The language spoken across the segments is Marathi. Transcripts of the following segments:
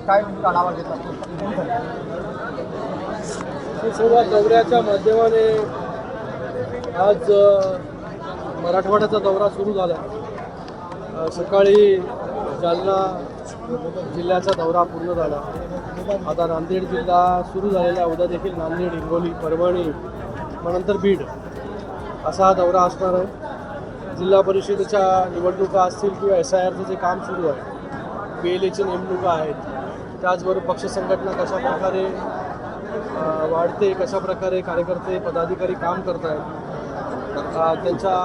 काय नेमका आढावा घेतला? सर्व दौऱ्याच्या माध्यमाने आज मराठवाड्याचा दौरा सुरू झाला. सकाळी जालना जिल्ह्याचा दौरा पूर्ण झाला. आता नांदेड जिल्हा सुरू झालेला, उद्या देखील नांदेड, हिंगोली, परभणी, मग नंतर बीड असा हा दौरा असणार आहे. जिल्हा परिषदेच्या निवडणुका असतील किंवा SIRचं जे काम सुरू आहे, PLAची नेमणुका आहेत, त्याचबरोबर पक्ष संघटना कशा प्रकारे वाढते, कशा प्रकारे कार्यकर्ते पदाधिकारी काम करत आहेत, त्यांच्या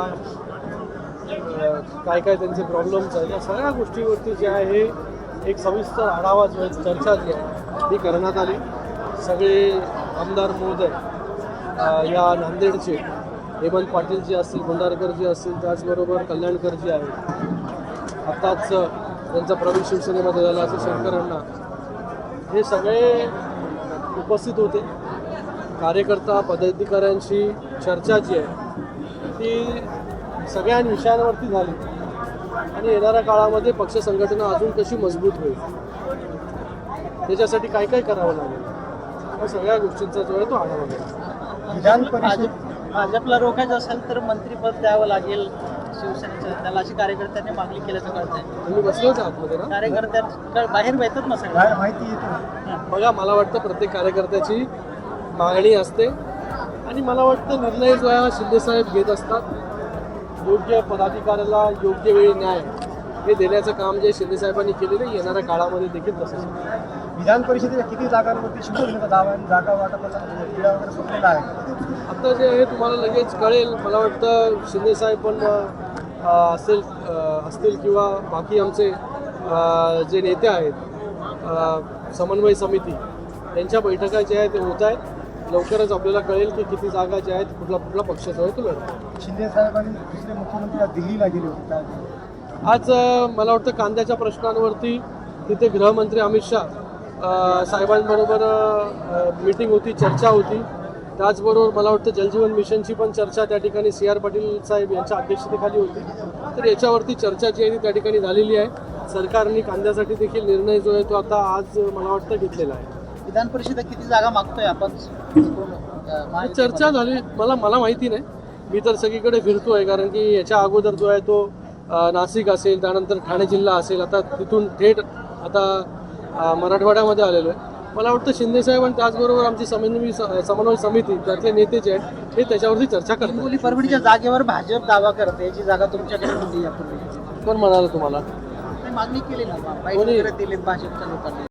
काय काय त्यांचे प्रॉब्लेम्स आहेत, या सगळ्या गोष्टीवरती जे आहे एक सविस्तर आढावा जो आहे, चर्चा जी आहे ती करण्यात आली. सगळे आमदार महोदय या नांदेडचे, हेमंत पाटील जी असतील, भंडारकर जी असतील, त्याचबरोबर कल्याणकर जी आहेत, आत्ताच त्यांचा प्रवेश शिवसेनेमध्ये झाला असं शंकरांना, हे सगळे उपस्थित होते. कार्यकर्ता पदाधिकाऱ्यांशी चर्चा जी आहे ती सगळ्या विषयांवरती झाली आणि येणाऱ्या काळामध्ये पक्ष संघटना अजून कशी मजबूत होईल, त्याच्यासाठी काय काय करावं लागेल, या सगळ्या गोष्टींचा जो आहे तो आढावा घ्या. विधान परिषद भाजपला रोखायचं असेल तर मंत्रिपद द्यावं लागेल शिवसेनेचं, त्याला अशी कार्यकर्त्यांनी मागणी केल्याचं कळतंय. तुम्ही बसले होते आतमध्ये ना? कार्यकर्त्या बाहेर येतात ना सगळं काय माहिती येते? बघा, मला वाटतं प्रत्येक कार्यकर्त्याची मागणी असते आणि मला वाटतं निर्णय जो आहे शिंदेसाहेब घेत असतात. योग्य पदाधिकाऱ्याला योग्य वेळी न्याय हे देण्याचं काम जे शिंदेसाहेबांनी केलेलं आहे, येणाऱ्या काळामध्ये देखील तसंच. विधान परिषदेच्या किती जागांवरती शिवसेनेचा दावा आणि जागा वाटपाचा तिढा वगैरे सुटलेला आहे? आता जे आहे तुम्हाला लगेच कळेल. मला वाटतं शिंदेसाहेब पण असतील किंवा बाकी आमचे जे नेते आहेत, समन्वय समिती, त्यांच्या बैठका ज्या आहेत ते होत आहेत. लवकरच आपल्याला कळेल की किती जागा ज्या आहेत कुठला पक्ष जो आहे तो लढतो. शिंदे साहेब आणि दुसरे मुख्यमंत्री आज दिल्लीला गेले होते. आज मला वाटतं कांद्याच्या प्रश्नांवरती तिथे गृहमंत्री अमित शाह साहेबांबरोबर मीटिंग होती, चर्चा होती. त्याचबरोबर मला वाटतं जलजीवन मिशनची पण चर्चा त्या ठिकाणी CR पाटील साहेब यांच्या अध्यक्षतेखाली होती. तर याच्यावरती चर्चा जी आहे ती त्या ठिकाणी झालेली आहे. सरकारने कांद्यासाठी देखील निर्णय जो आहे तो आता आज मला वाटतं घेतलेला आहे. विधान परिषदेत किती जागा मागतोय आपण? चर्चा झाली, मला माहिती नाही. मी तर सगळीकडे फिरतो आहे, कारण की याच्या अगोदर जो आहे तो नाशिक असेल, त्यानंतर ठाणे जिल्हा असेल, आता तिथून थेट आता मराठवाड्यामध्ये आलेलो आहे. मला वाटतं शिंदेसाहेब आणि त्याचबरोबर आमची समन्वय समिती, त्यातले नेते जे आहेत हे त्याच्यावरती चर्चा करतात. हिंगोली परभणीच्या जागेवर भाजप दावा करते, याची जागा तुमच्याकडे होती यापूर्वी. कोण म्हणाला तुम्हाला? मागणी केली ना, कोणी? दिलीत भाजपच्या लोकांनी.